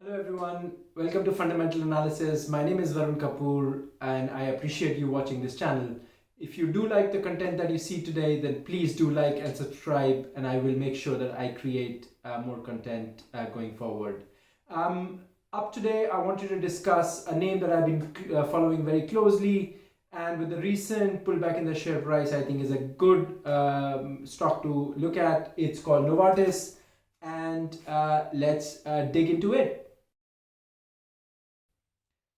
Hello everyone, welcome to Fundamental Analysis. My name is Varun Kapoor and I appreciate you watching this channel. If you do like the content that you see today, then please do like and subscribe, and I will make sure that I create more content going forward. Up today, I want you to discuss a name that I've been following very closely, and with the recent pullback in the share price, I think is a good stock to look at. It's called Novartis, and let's dig into it.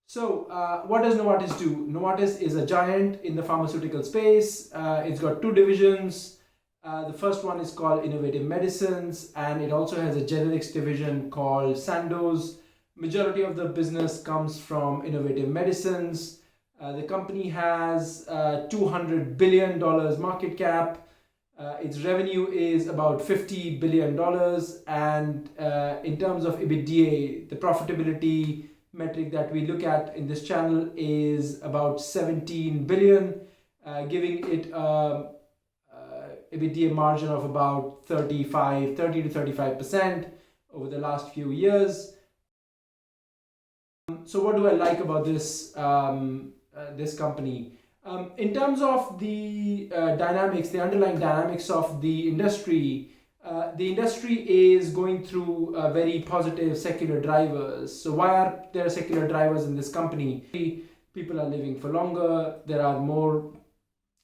So, what does Novartis do? Novartis is a giant in the pharmaceutical space. It's got two divisions. The first one is called Innovative Medicines, and it also has a generics division called Sandoz. Majority of the business comes from Innovative Medicines. The company has $200 billion market cap. Its revenue is about $50 billion, and in terms of EBITDA, the profitability metric that we look at in this channel is about 17 billion, giving it EBITDA margin of about 30 to 35% over the last few years. So what do I like about this this company? In terms of the dynamics, the underlying dynamics of the industry is going through very positive secular drivers. So why are there secular drivers in this company? People are living for longer. There are more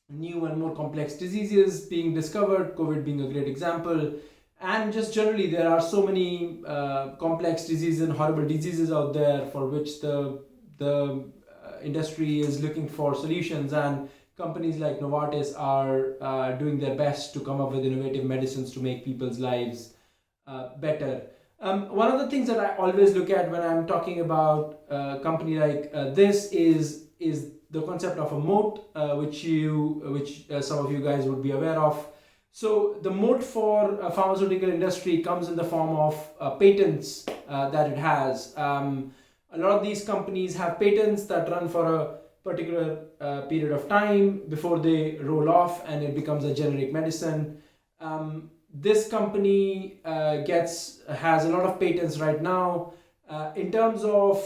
new and more complex diseases being discovered, COVID being a great example. And just generally, there are so many complex diseases and horrible diseases out there for which the industry is looking for solutions, and companies like Novartis are doing their best to come up with innovative medicines to make people's lives better. One of the things that I always look at when I'm talking about a company like this is the concept of a moat, which some of you guys would be aware of. So the moat for a pharmaceutical industry comes in the form of patents that it has. A lot of these companies have patents that run for a particular period of time before they roll off and it becomes a generic medicine. This company has a lot of patents right now. In terms of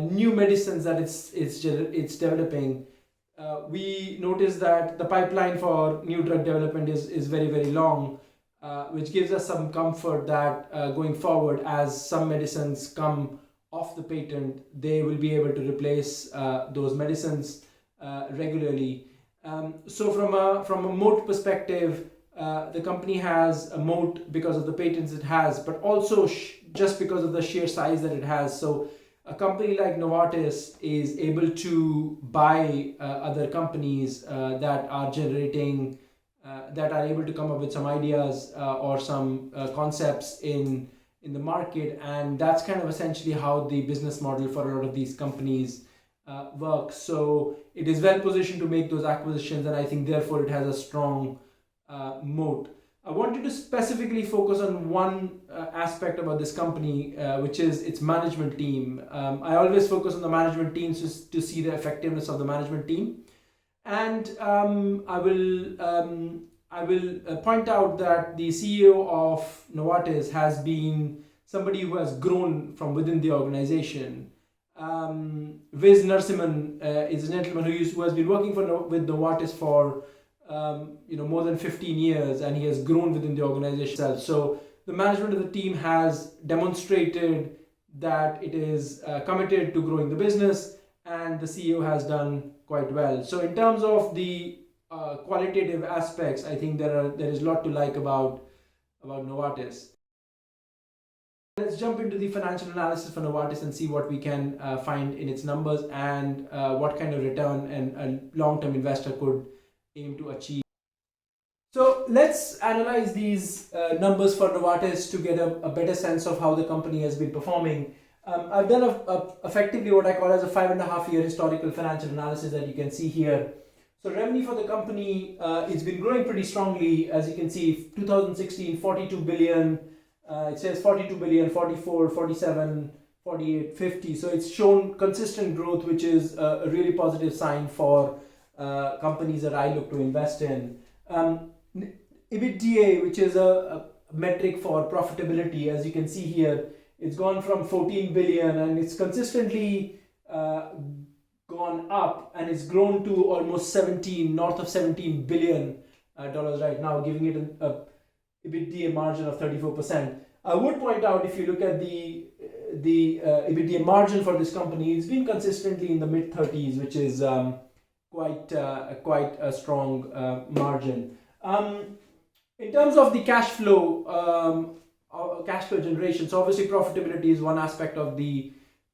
new medicines that it's developing, we notice that the pipeline for new drug development is very, very long, which gives us some comfort that going forward, as some medicines come off the patent, they will be able to replace those medicines regularly. So from a moat perspective, the company has a moat because of the patents it has, but also just because of the sheer size that it has. So a company like Novartis is able to buy other companies that are generating, that are able to come up with some ideas or some concepts in the market, and that's kind of essentially how the business model for a lot of these companies works. So it is well positioned to make those acquisitions, and I think therefore it has a strong moat. I wanted to specifically focus on one aspect about this company, which is its management team. I always focus on the management teams to see the effectiveness of the management team, and I will point out that the CEO of Novartis has been somebody who has grown from within the organization. Viz Narasimhan is a gentleman who has been working with Novartis for more than 15 years, and he has grown within the organization itself. So the management of the team has demonstrated that it is committed to growing the business, and the CEO has done quite well. So in terms of the qualitative aspects, I think there is a lot to like about Novartis. Let's jump into the financial analysis for Novartis and see what we can find in its numbers and what kind of return a long-term investor could aim to achieve. So let's analyze these numbers for Novartis to get a better sense of how the company has been performing. I've done effectively what I call as a 5.5-year historical financial analysis that you can see here. So revenue for the company, it's been growing pretty strongly. As you can see, 2016, 42 billion. It says 42 billion, 44, 47, 48, 50. So it's shown consistent growth, which is a really positive sign for companies that I look to invest in. EBITDA, which is a metric for profitability, as you can see here, It's gone from 14 billion and it's consistently gone up, and it's grown to almost 17, north of 17 billion dollars right now, giving it a EBITDA margin of 34%. I would point out, if you look at the EBITDA margin for this company, it's been consistently in the mid 30s, which is quite a strong margin. In terms of the cash flow generation, so obviously profitability is one aspect of the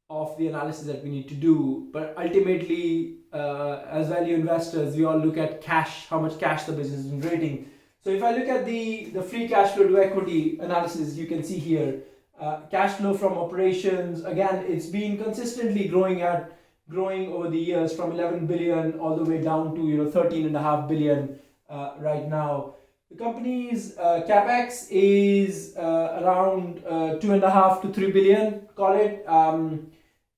analysis that we need to do, but ultimately, as value investors, we all look at cash, how much cash the business is generating. So if I look at the free cash flow to equity analysis, you can see here, cash flow from operations, again, it's been consistently growing over the years, from 11 billion all the way down to 13.5 billion right now. The company's capex is around 2.5 to 3 billion, call it,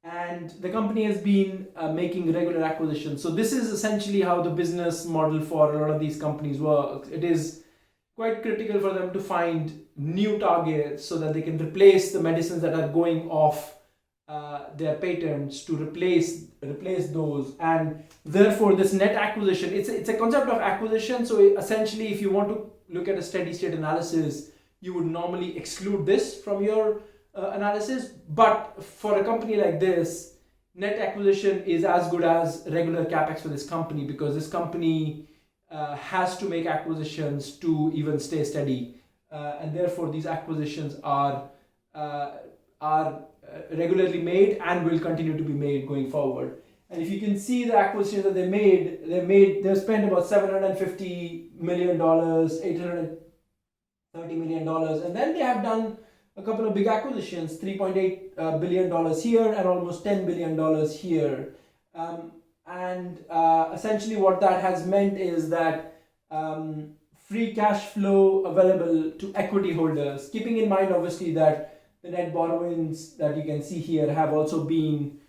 and the company has been making regular acquisitions. So this is essentially how the business model for a lot of these companies works. It is quite critical for them to find new targets so that they can replace the medicines that are going off their patents, to replace those. And therefore this net acquisition, it's a concept of acquisition. So essentially, if you want to look at a steady state analysis, you would normally exclude this from your analysis. But for a company like this, net acquisition is as good as regular capex for this company, because this company has to make acquisitions to even stay steady, and therefore these acquisitions are regularly made and will continue to be made going forward. And if you can see the acquisitions that they've spent about $750 million, $830 million, and then they have done a couple of big acquisitions, $3.8 billion here and almost $10 billion here. Essentially what that has meant is that free cash flow available to equity holders, keeping in mind obviously that the net borrowings that you can see here have also been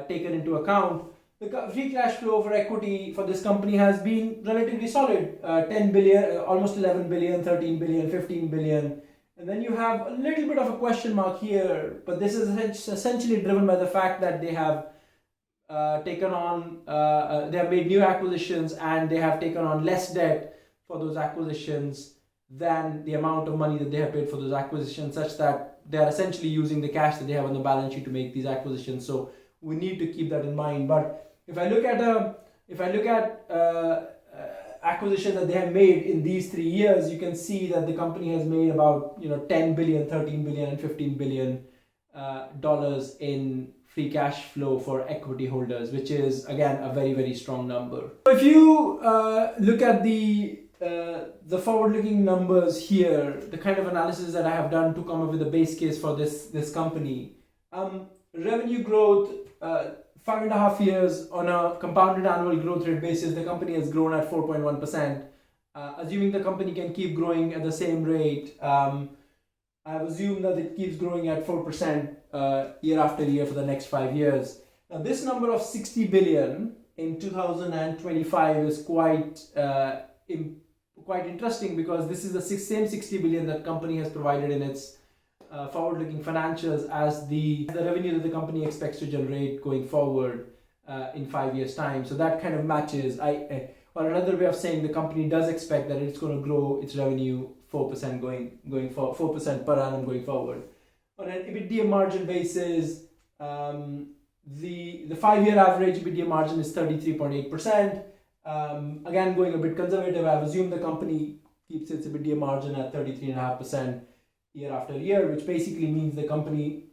taken into account. The free cash flow for equity for this company has been relatively solid, 10 billion, almost 11 billion, 13 billion, 15 billion. And then you have a little bit of a question mark here, but this is essentially driven by the fact that they have taken on, they have made new acquisitions, and they have taken on less debt for those acquisitions than the amount of money that they have paid for those acquisitions, such that they are essentially using the cash that they have on the balance sheet to make these acquisitions. So we need to keep that in mind. But if I look at acquisitions that they have made in these 3 years, you can see that the company has made about 10 billion, 13 billion, and 15 billion dollars in free cash flow for equity holders, which is again a very, very strong number. So if you look at the forward-looking numbers here, the kind of analysis that I have done to come up with a base case for this company, revenue growth, 5.5 years on a compounded annual growth rate basis, the company has grown at 4.1%. Assuming the company can keep growing at the same rate, I've assumed that it keeps growing at 4% year after year for the next 5 years. Now, this number of 60 billion in 2025 is quite interesting, because this is the same 60 billion that company has provided in its forward-looking financials as the revenue that the company expects to generate going forward in 5 years' time. So that kind of matches. Or another way of saying, the company does expect that it's going to grow its revenue 4% going for 4% per annum going forward. On an EBITDA margin basis, the 5-year average EBITDA margin is 33.8%. Again, going a bit conservative, I've assumed the company keeps its EBITDA margin at 33.5% year after year, which basically means the company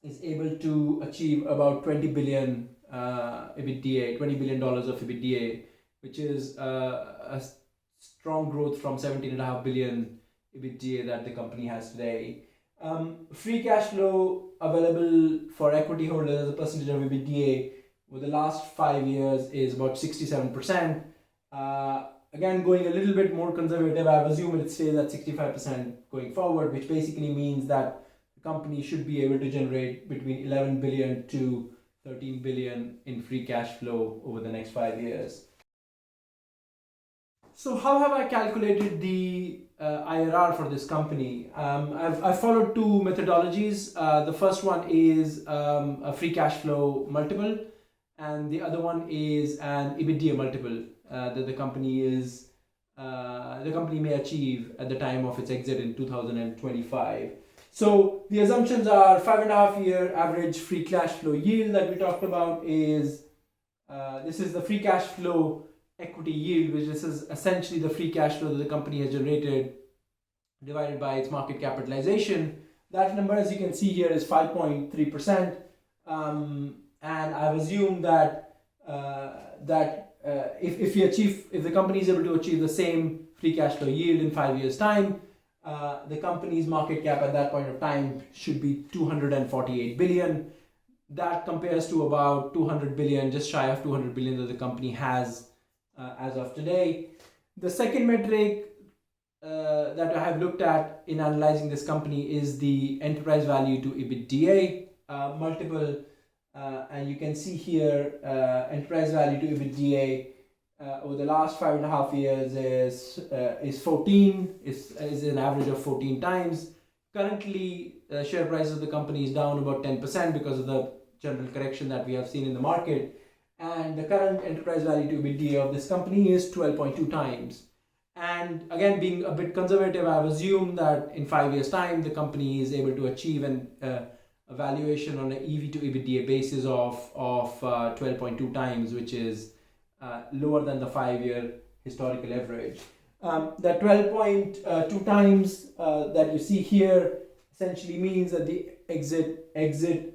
is able to achieve about 20 billion EBITDA, $20 billion of EBITDA, which is a strong growth from 17.5 billion EBITDA that the company has today. Free cash flow available for equity holders as a percentage of EBITDA over the last 5 years is about 67%. Again, going a little bit more conservative, I've assumed it stays at 65% going forward, which basically means that the company should be able to generate between 11 billion to 13 billion in free cash flow over the next 5 years. So how have I calculated the IRR for this company? I've followed two methodologies. The first one is a free cash flow multiple, and the other one is an EBITDA multiple that the company may achieve at the time of its exit in 2025. So the assumptions are 5.5-year average free cash flow yield that we talked about is this is the free cash flow equity yield, which is essentially the free cash flow that the company has generated divided by its market capitalization. That number, as you can see here, is 5.3%, and I've assumed that if the company is able to achieve the same free cash flow yield in 5 years' time, the company's market cap at that point of time should be 248 billion. That compares to about 200 billion, just shy of 200 billion that the company has as of today. The second metric that I have looked at in analyzing this company is the enterprise value to EBITDA multiple, and you can see here enterprise value to EBITDA over the last 5.5 years is 14, is an average of 14 times. Currently, the share price of the company is down about 10% because of the general correction that we have seen in the market. And the current enterprise value to EBITDA of this company is 12.2 times. And again, being a bit conservative, I've assumed that in 5 years' time, the company is able to achieve a valuation on an EV to EBITDA basis of 12.2 times, which is lower than the 5-year historical average. The 12.2 times that you see here essentially means that the exit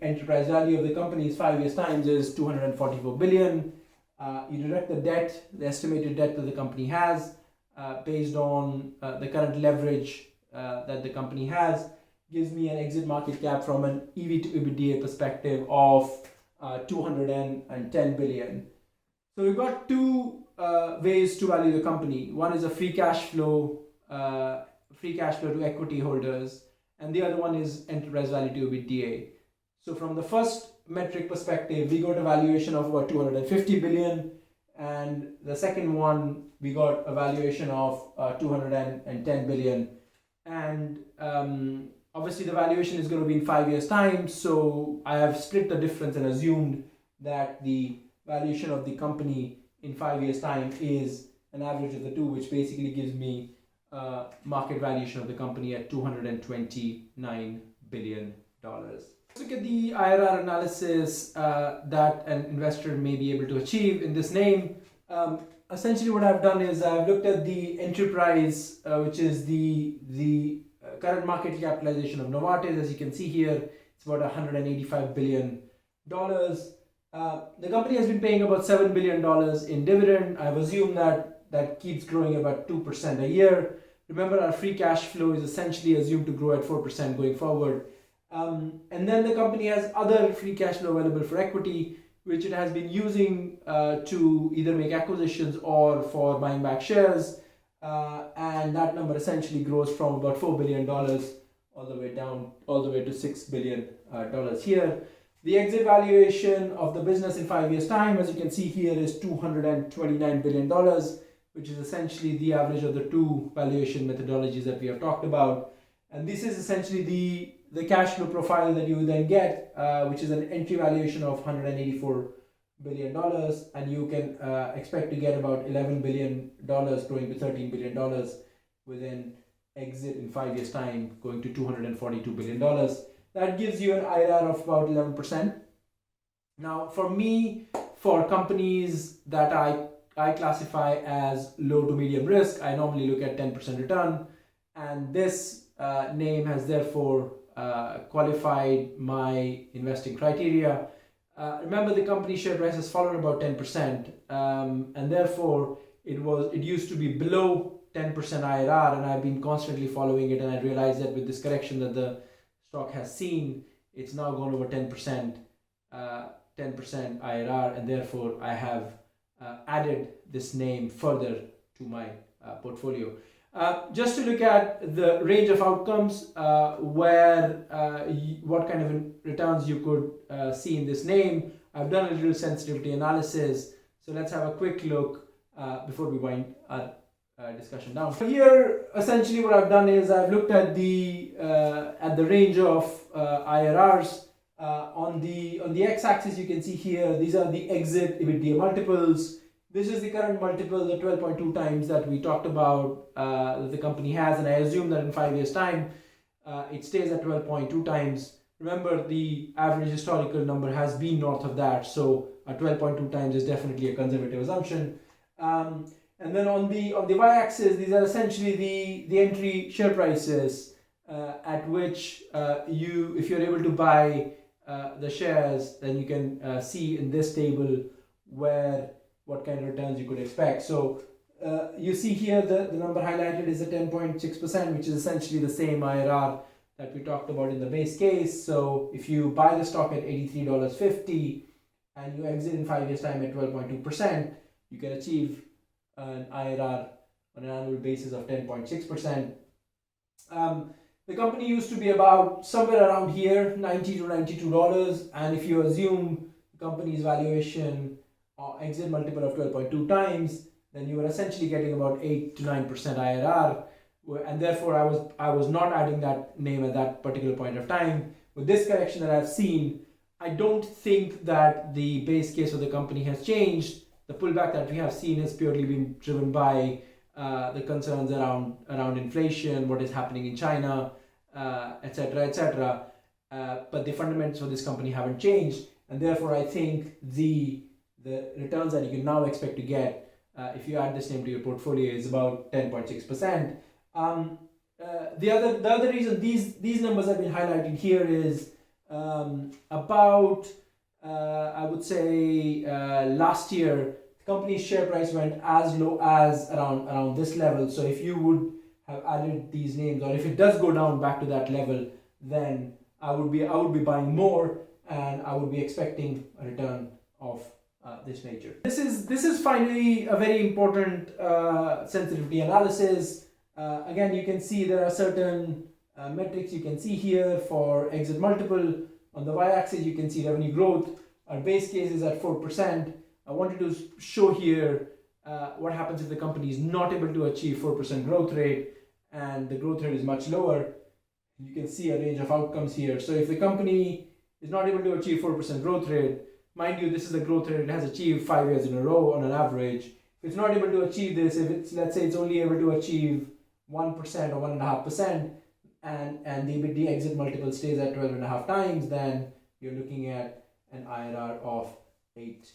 enterprise value of the company's 5 years' times is 244 billion. You deduct the debt, the estimated debt that the company has based on the current leverage that the company has, gives me an exit market cap from an EV to EBITDA perspective of 210 billion. So we've got two ways to value the company. One is a free cash flow to equity holders, and the other one is enterprise value to EBITDA. So from the first metric perspective, we got a valuation of about 250 billion, and the second one we got a valuation of 210 billion. And obviously the valuation is going to be in 5 years' time, so I have split the difference and assumed that the valuation of the company in 5 years' time is an average of the two, which basically gives me market valuation of the company at $229 billion. Let's look at the IRR analysis that an investor may be able to achieve in this name. Essentially what I've done is I've looked at the enterprise, which is the current market capitalization of Novartis. As you can see here, it's about $185 billion. The company has been paying about $7 billion in dividend. I've assumed that keeps growing about 2% a year. Remember, our free cash flow is essentially assumed to grow at 4% going forward. And then the company has other free cash flow available for equity, which it has been using to either make acquisitions or for buying back shares. And that number essentially grows from about $4 billion all the way to $6 billion here. The exit valuation of the business in 5 years' time, as you can see here, is $229 billion, which is essentially the average of the two valuation methodologies that we have talked about. And this is essentially the cash flow profile that you will then get, which is an entry valuation of $184 billion, and you can expect to get about $11 billion growing to $13 billion within exit in 5 years' time, going to $242 billion. That gives you an IRR of about 11%. Now, for me, for companies that I classify as low to medium risk, I normally look at 10% return, and this name has therefore qualified my investing criteria. Remember, the company share price has fallen about 10%, and therefore it used to be below 10% IRR, and I've been constantly following it, and I realized that with this correction that the stock has seen, it's now gone over 10% IRR, and therefore I have added this name further to my portfolio. Just to look at the range of outcomes what kind of returns you could see in this name, I've done a little sensitivity analysis. So let's have a quick look before we wind discussion now. So here, essentially, what I've done is I've looked at the range of IRRs. On the x-axis, you can see here these are the exit EBITDA multiples. This is the current multiple, the 12.2 times that we talked about that the company has, and I assume that in 5 years' time it stays at 12.2 times. Remember, the average historical number has been north of that, so 12.2 times is definitely a conservative assumption. And then on the y-axis, these are essentially the entry share prices at which if you're able to buy the shares, then you can see in this table what kind of returns you could expect. So you see here the number highlighted is a 10.6%, which is essentially the same IRR that we talked about in the base case. So if you buy the stock at $83.50 and you exit in 5 years' time at 12.2%, you can achieve an IRR on an annual basis of 10.6%. The company used to be about somewhere around here, $90 to $92, and if you assume the company's valuation or exit multiple of 12.2 times, then you were essentially getting about 8 to 9% IRR, and therefore I was not adding that name at that particular point of time. With this correction that I've seen, I don't think that the base case of the company has changed. The pullback that we have seen has purely been driven by the concerns around inflation, what is happening in China, etc., etc. But the fundamentals for this company haven't changed, and therefore I think the returns that you can now expect to get if you add this name to your portfolio is about 10.6%. The other reason these numbers have been highlighted here is about I would say last year the company's share price went as low as around this level. So if you would have added these names, or if it does go down back to that level, then I would be buying more, and I would be expecting a return of this nature. This is finally a very important sensitivity analysis. Again, you can see there are certain metrics you can see here for exit multiple. On the y-axis, you can see revenue growth. Our base case is at 4%. I wanted to show here what happens if the company is not able to achieve 4% growth rate, and the growth rate is much lower. You can see a range of outcomes here. So if the company is not able to achieve 4% growth rate, mind you, this is the growth rate it has achieved 5 years in a row on an average. If it's not able to achieve this, if it's, let's say it's only able to achieve 1% or 1.5%, and the EBITDA exit multiple stays at 12.5 times, then you're looking at an IRR of 8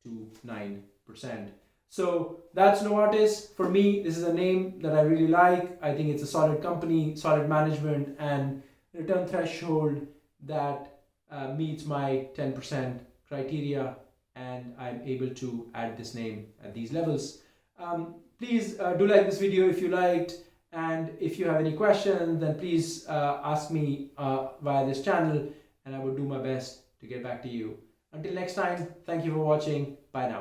to 9%. So that's Novartis. For me, this is a name that I really like. I think it's a solid company, solid management, and return threshold that meets my 10% criteria, and I'm able to add this name at these levels. Please do like this video if you liked, and if you have any questions, then please ask me via this channel, and I will do my best to get back to you. Until next time, thank you for watching. Bye now.